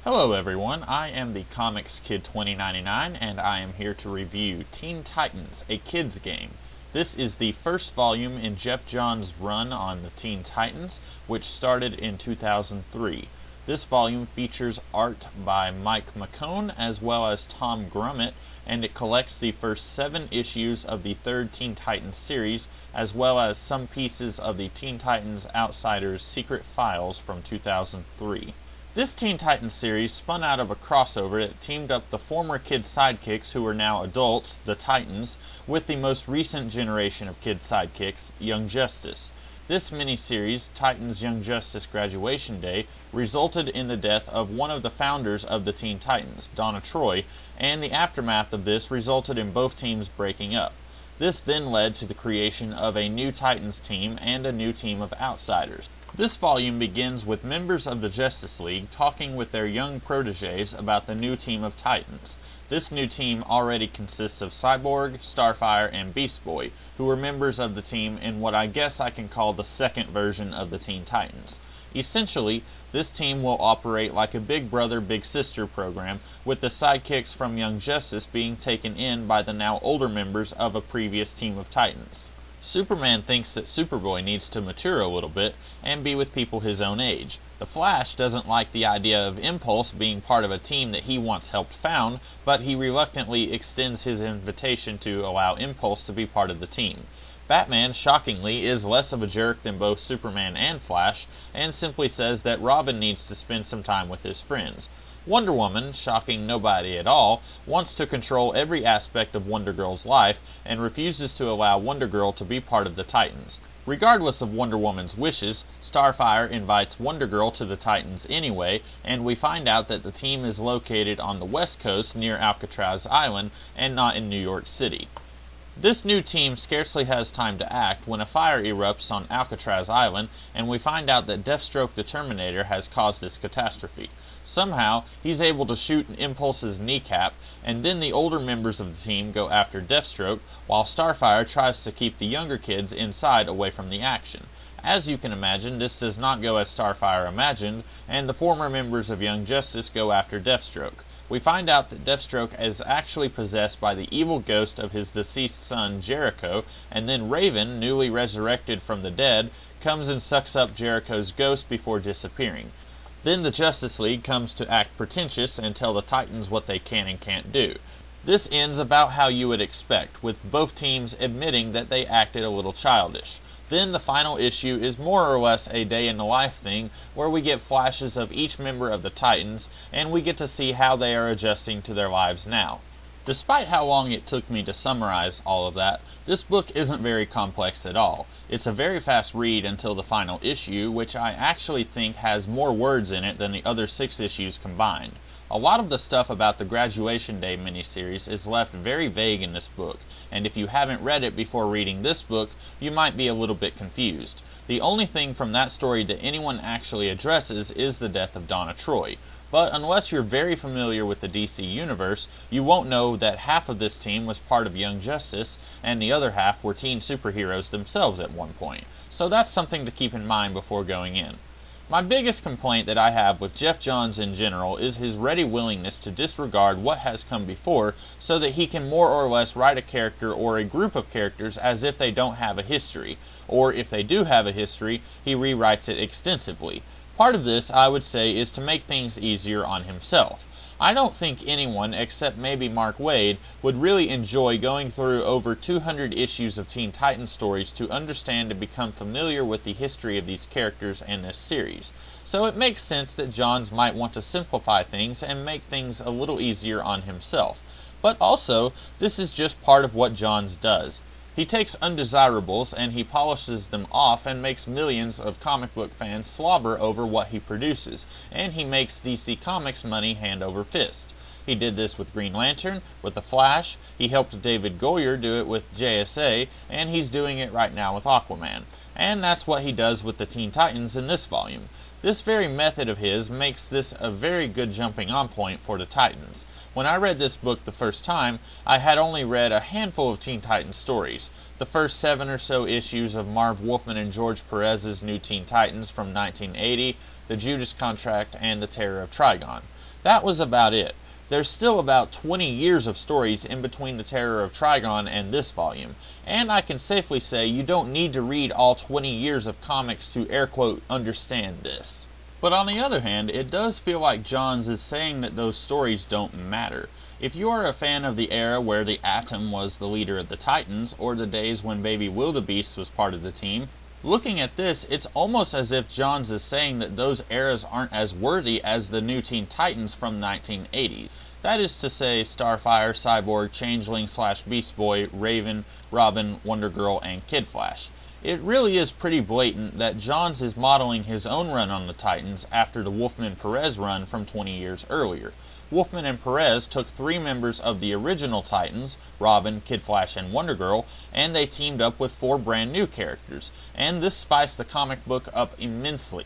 Hello everyone, I am the Comics Kid 2099 and I am here to review Teen Titans, a kids game. This is the first volume in Geoff Johns' run on the Teen Titans, which started in 2003. This volume features art by Mike McKone as well as Tom Grummett, and it collects the first 7 issues of the third Teen Titans series, as well as some pieces of the Teen Titans Outsiders Secret Files from 2003. This Teen Titans series spun out of a crossover that teamed up the former kid sidekicks who are now adults, the Titans, with the most recent generation of kid sidekicks, Young Justice. This miniseries, Titans Young Justice Graduation Day, resulted in the death of one of the founders of the Teen Titans, Donna Troy, and the aftermath of this resulted in both teams breaking up. This then led to the creation of a new Titans team and a new team of Outsiders. This volume begins with members of the Justice League talking with their young proteges about the new team of Titans. This new team already consists of Cyborg, Starfire, and Beast Boy, who are members of the team in what I guess I can call the second version of the Teen Titans. Essentially, this team will operate like a big brother, big sister program, with the sidekicks from Young Justice being taken in by the now older members of a previous team of Titans. Superman thinks that Superboy needs to mature a little bit and be with people his own age. The Flash doesn't like the idea of Impulse being part of a team that he once helped found, but he reluctantly extends his invitation to allow Impulse to be part of the team. Batman, shockingly, is less of a jerk than both Superman and Flash, and simply says that Robin needs to spend some time with his friends. Wonder Woman, shocking nobody at all, wants to control every aspect of Wonder Girl's life and refuses to allow Wonder Girl to be part of the Titans. Regardless of Wonder Woman's wishes, Starfire invites Wonder Girl to the Titans anyway, and we find out that the team is located on the West Coast near Alcatraz Island and not in New York City. This new team scarcely has time to act when a fire erupts on Alcatraz Island, and we find out that Deathstroke the Terminator has caused this catastrophe. Somehow, he's able to shoot Impulse's kneecap, and then the older members of the team go after Deathstroke, while Starfire tries to keep the younger kids inside away from the action. As you can imagine, this does not go as Starfire imagined, and the former members of Young Justice go after Deathstroke. We find out that Deathstroke is actually possessed by the evil ghost of his deceased son, Jericho, and then Raven, newly resurrected from the dead, comes and sucks up Jericho's ghost before disappearing. Then the Justice League comes to act pretentious and tell the Titans what they can and can't do. This ends about how you would expect, with both teams admitting that they acted a little childish. Then the final issue is more or less a day-in-the-life thing, where we get flashes of each member of the Titans, and we get to see how they are adjusting to their lives now. Despite how long it took me to summarize all of that, this book isn't very complex at all. It's a very fast read until the final issue, which I actually think has more words in it than the other 6 issues combined. A lot of the stuff about the Graduation Day miniseries is left very vague in this book, and if you haven't read it before reading this book, you might be a little bit confused. The only thing from that story that anyone actually addresses is the death of Donna Troy. But unless you're very familiar with the DC Universe, you won't know that half of this team was part of Young Justice, and the other half were teen superheroes themselves at one point. So that's something to keep in mind before going in. My biggest complaint that I have with Geoff Johns in general is his ready willingness to disregard what has come before so that he can more or less write a character or a group of characters as if they don't have a history, or if they do have a history, he rewrites it extensively. Part of this, I would say, is to make things easier on himself. I don't think anyone, except maybe Mark Waid, would really enjoy going through over 200 issues of Teen Titans stories to understand and become familiar with the history of these characters and this series. So it makes sense that Johns might want to simplify things and make things a little easier on himself. But also, this is just part of what Johns does. He takes undesirables and he polishes them off and makes millions of comic book fans slobber over what he produces, and he makes DC Comics money hand over fist. He did this with Green Lantern, with The Flash, he helped David Goyer do it with JSA, and he's doing it right now with Aquaman. And that's what he does with the Teen Titans in this volume. This very method of his makes this a very good jumping on point for the Titans. When I read this book the first time, I had only read a handful of Teen Titans stories. The first 7 or so issues of Marv Wolfman and George Perez's New Teen Titans from 1980, The Judas Contract, and The Terror of Trigon. that was about it. There's still about 20 years of stories in between the Terror of Trigon and this volume, and I can safely say you don't need to read all 20 years of comics to air quote understand this. But on the other hand, it does feel like Johns is saying that those stories don't matter. If you are a fan of the era where the Atom was the leader of the Titans, or the days when Baby Wildebeest was part of the team, looking at this, it's almost as if Johns is saying that those eras aren't as worthy as the new Teen Titans from 1980. That is to say, Starfire, Cyborg, Changeling / Beast Boy, Raven, Robin, Wonder Girl, and Kid Flash. It really is pretty blatant that Johns is modeling his own run on the Titans after the Wolfman-Perez run from 20 years earlier. Wolfman and Perez took 3 members of the original Titans, Robin, Kid Flash, and Wonder Girl, and they teamed up with 4 brand new characters, and this spiced the comic book up immensely.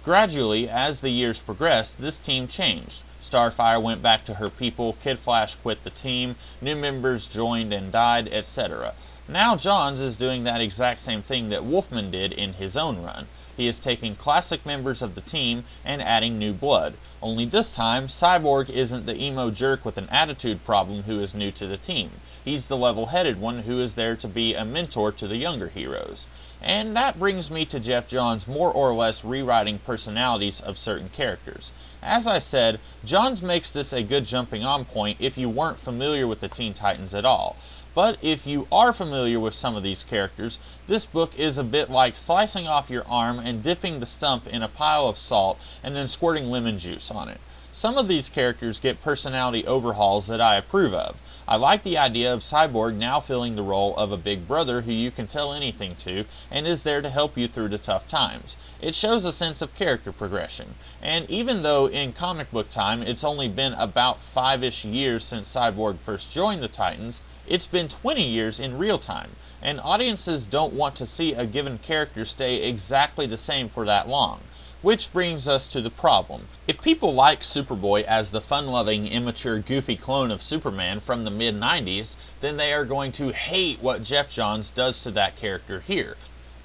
Gradually, as the years progressed, this team changed. Starfire went back to her people, Kid Flash quit the team, new members joined and died, etc. Now Johns is doing that exact same thing that Wolfman did in his own run. He is taking classic members of the team and adding new blood. Only this time, Cyborg isn't the emo jerk with an attitude problem who is new to the team. He's the level-headed one who is there to be a mentor to the younger heroes. And that brings me to Geoff Johns more or less rewriting personalities of certain characters. As I said, Johns makes this a good jumping on point if you weren't familiar with the Teen Titans at all. But if you are familiar with some of these characters, this book is a bit like slicing off your arm and dipping the stump in a pile of salt and then squirting lemon juice on it. Some of these characters get personality overhauls that I approve of. I like the idea of Cyborg now filling the role of a big brother who you can tell anything to and is there to help you through the tough times. It shows a sense of character progression. And even though in comic book time it's only been about 5-ish years since Cyborg first joined the Titans, it's been 20 years in real time, and audiences don't want to see a given character stay exactly the same for that long. Which brings us to the problem. If people like Superboy as the fun-loving, immature, goofy clone of Superman from the mid-90s, then they are going to hate what Geoff Johns does to that character here.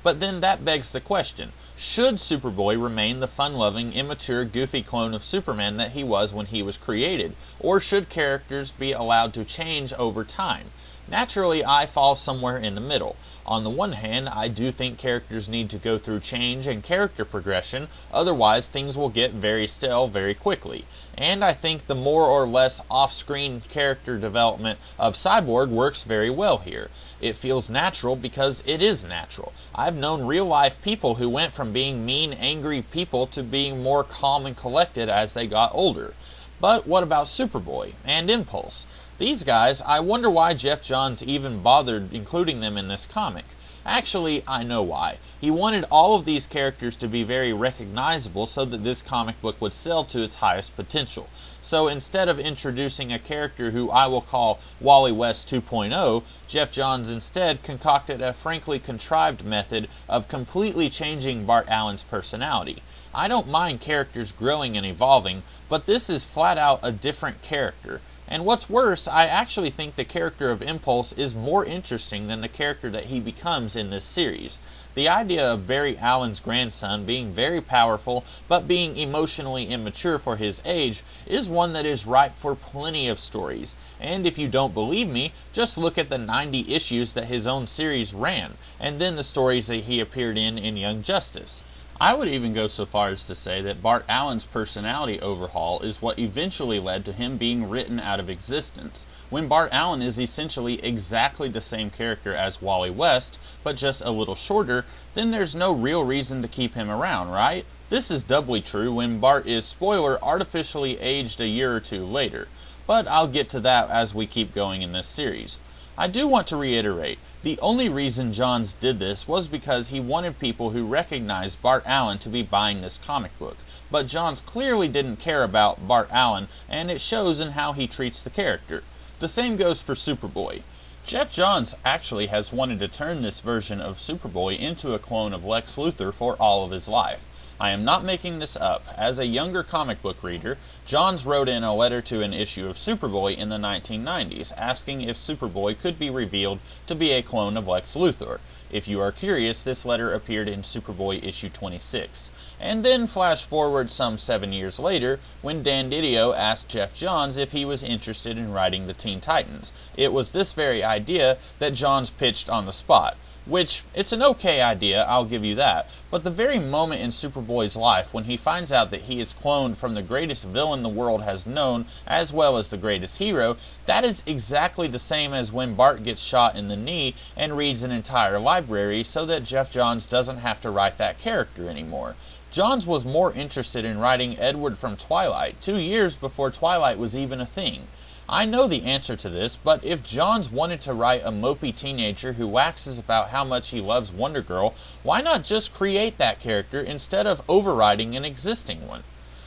But then that begs the question, should Superboy remain the fun-loving, immature, goofy clone of Superman that he was when he was created, or should characters be allowed to change over time? Naturally, I fall somewhere in the middle. On the one hand, I do think characters need to go through change and character progression, otherwise things will get very stale very quickly. And I think the more or less off-screen character development of Cyborg works very well here. It feels natural because it is natural. I've known real-life people who went from being mean, angry people to being more calm and collected as they got older. But what about Superboy and Impulse? These guys, I wonder why Geoff Johns even bothered including them in this comic. Actually, I know why. He wanted all of these characters to be very recognizable so that this comic book would sell to its highest potential. So instead of introducing a character who I will call Wally West 2.0, Geoff Johns instead concocted a frankly contrived method of completely changing Bart Allen's personality. I don't mind characters growing and evolving, but this is flat out a different character. And what's worse, I actually think the character of Impulse is more interesting than the character that he becomes in this series. The idea of Barry Allen's grandson being very powerful, but being emotionally immature for his age, is one that is ripe for plenty of stories. And if you don't believe me, just look at the 90 issues that his own series ran, and then the stories that he appeared in Young Justice. I would even go so far as to say that Bart Allen's personality overhaul is what eventually led to him being written out of existence. When Bart Allen is essentially exactly the same character as Wally West, but just a little shorter, then there's no real reason to keep him around, right? This is doubly true when Bart is, spoiler, artificially aged a year or two later. But I'll get to that as we keep going in this series. I do want to reiterate, the only reason Johns did this was because he wanted people who recognized Bart Allen to be buying this comic book. But Johns clearly didn't care about Bart Allen, and it shows in how he treats the character. The same goes for Superboy. Geoff Johns actually has wanted to turn this version of Superboy into a clone of Lex Luthor for all of his life. I am not making this up. As a younger comic book reader, Johns wrote in a letter to an issue of Superboy in the 1990s, asking if Superboy could be revealed to be a clone of Lex Luthor. If you are curious, this letter appeared in Superboy issue 26. and then flash forward some 7 years later when Dan Didio asked Geoff Johns if he was interested in writing the Teen Titans. It was this very idea that Johns pitched on the spot. Which, it's an okay idea, I'll give you that, but the very moment in Superboy's life when he finds out that he is cloned from the greatest villain the world has known, as well as the greatest hero, that is exactly the same as when Bart gets shot in the knee and reads an entire library so that Geoff Johns doesn't have to write that character anymore. Johns was more interested in writing Edward from Twilight, 2 years before Twilight was even a thing. I know the answer to this, but if Johns wanted to write a mopey teenager who waxes about how much he loves Wonder Girl, why not just create that character instead of overriding an existing one?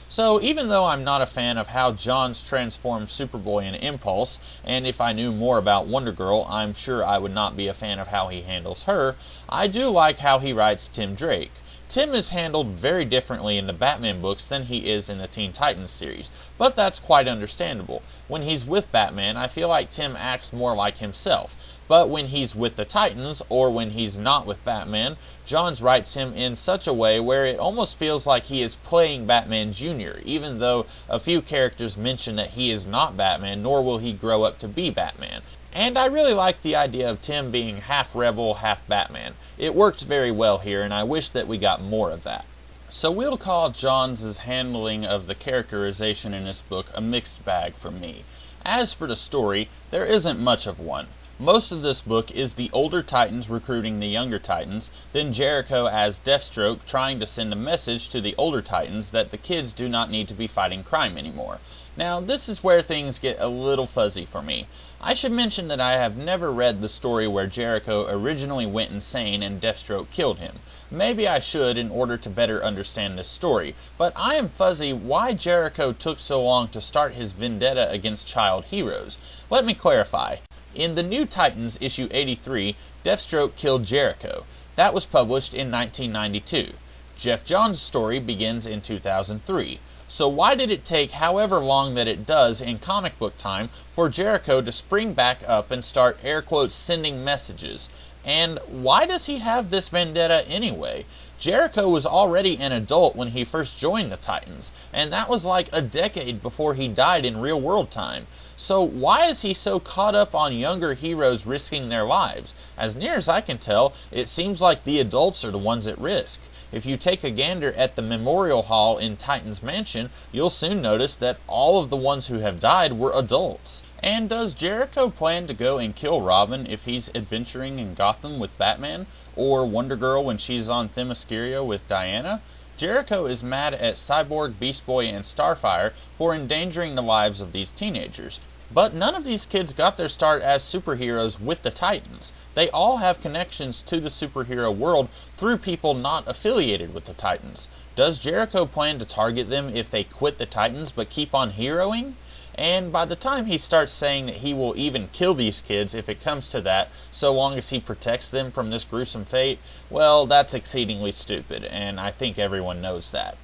So even though I'm not a fan of how Johns transformed Superboy and Impulse, and if I knew more about Wonder Girl, I'm sure I would not be a fan of how he handles her, I do like how he writes Tim Drake. Tim is handled very differently in the Batman books than he is in the Teen Titans series, but that's quite understandable. When he's with Batman, I feel like Tim acts more like himself, but when he's with the Titans, or when he's not with Batman, Johns writes him in such a way where it almost feels like he is playing Batman Jr., even though a few characters mention that he is not Batman, nor will he grow up to be Batman. And I really like the idea of Tim being half rebel, half Batman. It works very well here, and I wish that we got more of that. So we'll call Johns' handling of the characterization in this book a mixed bag for me. As for the story, there isn't much of one. Most of this book is the older Titans recruiting the younger Titans, then Jericho as Deathstroke trying to send a message to the older Titans that the kids do not need to be fighting crime anymore. Now, this is where things get a little fuzzy for me. I should mention that I have never read the story where Jericho originally went insane and Deathstroke killed him. Maybe I should in order to better understand this story, but I am fuzzy why Jericho took so long to start his vendetta against child heroes. Let me clarify. In the New Titans issue 83, Deathstroke killed Jericho. That was published in 1992. Geoff Johns' story begins in 2003. So why did it take however long that it does in comic book time for Jericho to spring back up and start air quotes sending messages? And why does he have this vendetta anyway? Jericho was already an adult when he first joined the Titans, and that was like a decade before he died in real world time. So why is he so caught up on younger heroes risking their lives? As near as I can tell, it seems like the adults are the ones at risk. If you take a gander at the Memorial Hall in Titan's Mansion, you'll soon notice that all of the ones who have died were adults. And does Jericho plan to go and kill Robin if he's adventuring in Gotham with Batman? Or Wonder Girl when she's on Themyscira with Diana? Jericho is mad at Cyborg, Beast Boy, and Starfire for endangering the lives of these teenagers. But none of these kids got their start as superheroes with the Titans. They all have connections to the superhero world through people not affiliated with the Titans. Does Jericho plan to target them if they quit the Titans but keep on heroing? And by the time he starts saying that he will even kill these kids if it comes to that, so long as he protects them from this gruesome fate, well, that's exceedingly stupid, and I think everyone knows that.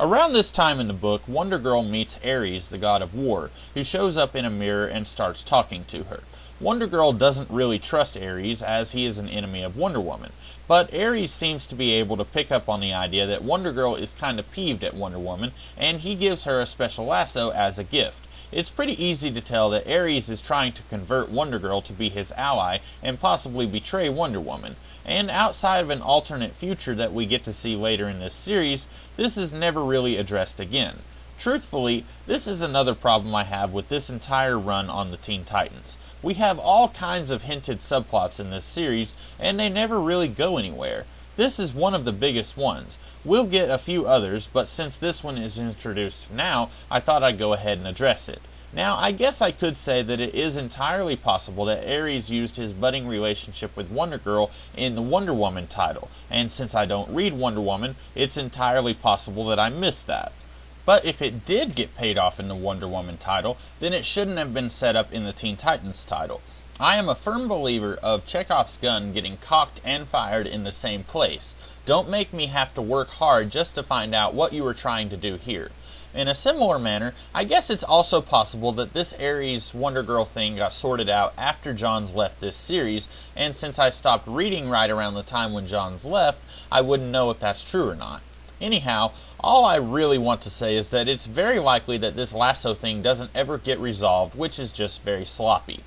Around this time in the book, Wonder Girl meets Ares, the god of war, who shows up in a mirror and starts talking to her. Wonder Girl doesn't really trust Ares as he is an enemy of Wonder Woman, but Ares seems to be able to pick up on the idea that Wonder Girl is kind of peeved at Wonder Woman, and he gives her a special lasso as a gift. It's pretty easy to tell that Ares is trying to convert Wonder Girl to be his ally and possibly betray Wonder Woman. And outside of an alternate future that we get to see later in this series, this is never really addressed again. Truthfully, this is another problem I have with this entire run on the Teen Titans. We have all kinds of hinted subplots in this series, and they never really go anywhere. This is one of the biggest ones. We'll get a few others, but since this one is introduced now, I thought I'd go ahead and address it. Now, I guess I could say that it is entirely possible that Ares used his budding relationship with Wonder Girl in the Wonder Woman title, and since I don't read Wonder Woman, it's entirely possible that I missed that. But if it did get paid off in the Wonder Woman title, then it shouldn't have been set up in the Teen Titans title. I am a firm believer of Chekhov's gun getting cocked and fired in the same place. Don't make me have to work hard just to find out what you were trying to do here. In a similar manner, I guess it's also possible that this Ares Wonder Girl thing got sorted out after Johns left this series, and since I stopped reading right around the time when Johns left, I wouldn't know if that's true or not. Anyhow, all I really want to say is that it's very likely that this lasso thing doesn't ever get resolved, which is just very sloppy.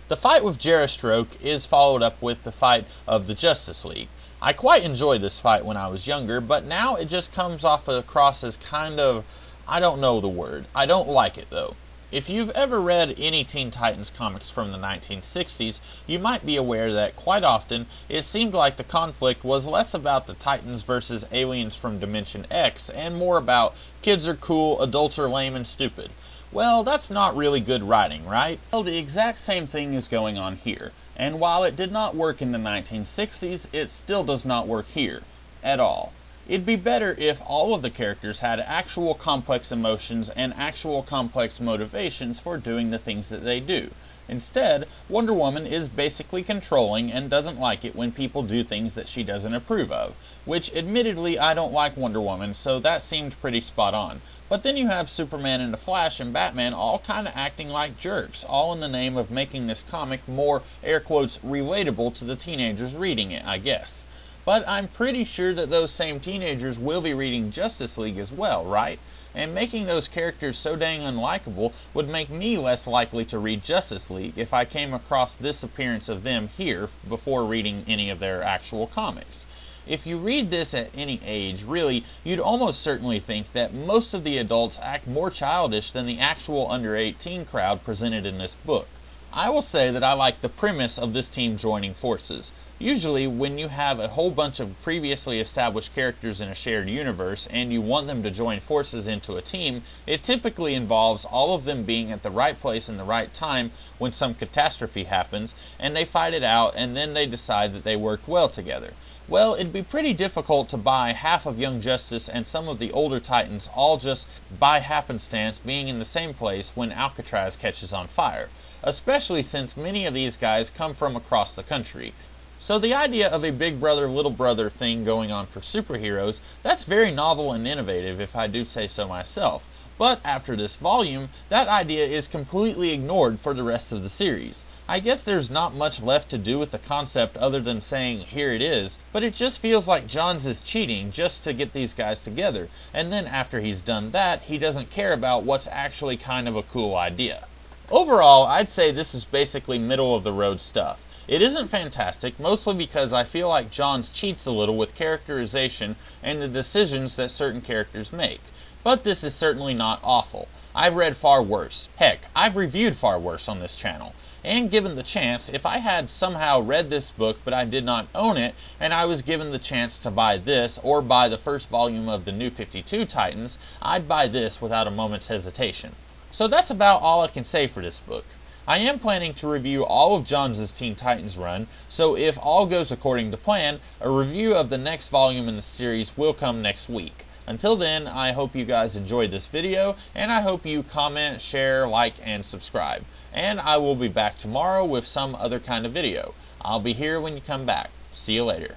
The fight with Gyrostroke is followed up with the fight of the Justice League. I quite enjoyed this fight when I was younger, but now it just comes off across as kind of, I don't know the word. I don't like it though. If you've ever read any Teen Titans comics from the 1960s, you might be aware that quite often it seemed like the conflict was less about the Titans versus aliens from Dimension X and more about kids are cool, adults are lame and stupid. Well, that's not really good writing, right? Well, the exact same thing is going on here, and while it did not work in the 1960s, it still does not work here at all. It'd be better if all of the characters had actual complex emotions and actual complex motivations for doing the things that they do. Instead, Wonder Woman is basically controlling and doesn't like it when people do things that she doesn't approve of. Which, admittedly, I don't like Wonder Woman, so that seemed pretty spot on. But then you have Superman and the Flash and Batman all kind of acting like jerks, all in the name of making this comic more, air quotes, relatable to the teenagers reading it, I guess. But I'm pretty sure that those same teenagers will be reading Justice League as well, right? And making those characters so dang unlikable would make me less likely to read Justice League if I came across this appearance of them here before reading any of their actual comics. If you read this at any age, really, you'd almost certainly think that most of the adults act more childish than the actual under 18 crowd presented in this book. I will say that I like the premise of this team joining forces. Usually, when you have a whole bunch of previously established characters in a shared universe and you want them to join forces into a team, it typically involves all of them being at the right place in the right time when some catastrophe happens, and they fight it out and then they decide that they worked well together. Well, it'd be pretty difficult to buy half of Young Justice and some of the older Titans all just by happenstance being in the same place when Alcatraz catches on fire, especially since many of these guys come from across the country. So the idea of a big brother, little brother thing going on for superheroes, that's very novel and innovative if I do say so myself. But after this volume, that idea is completely ignored for the rest of the series. I guess there's not much left to do with the concept other than saying, here it is, but it just feels like Johns is cheating just to get these guys together, and then after he's done that, he doesn't care about what's actually kind of a cool idea. Overall, I'd say this is basically middle-of-the-road stuff. It isn't fantastic, mostly because I feel like Johns cheats a little with characterization and the decisions that certain characters make. But this is certainly not awful. I've read far worse. Heck, I've reviewed far worse on this channel. And given the chance, if I had somehow read this book but I did not own it, and I was given the chance to buy this or buy the first volume of the New 52 Titans, I'd buy this without a moment's hesitation. So that's about all I can say for this book. I am planning to review all of Johns' Teen Titans run, so if all goes according to plan, a review of the next volume in the series will come next week. Until then, I hope you guys enjoyed this video, and I hope you comment, share, like, and subscribe. And I will be back tomorrow with some other kind of video. I'll be here when you come back. See you later.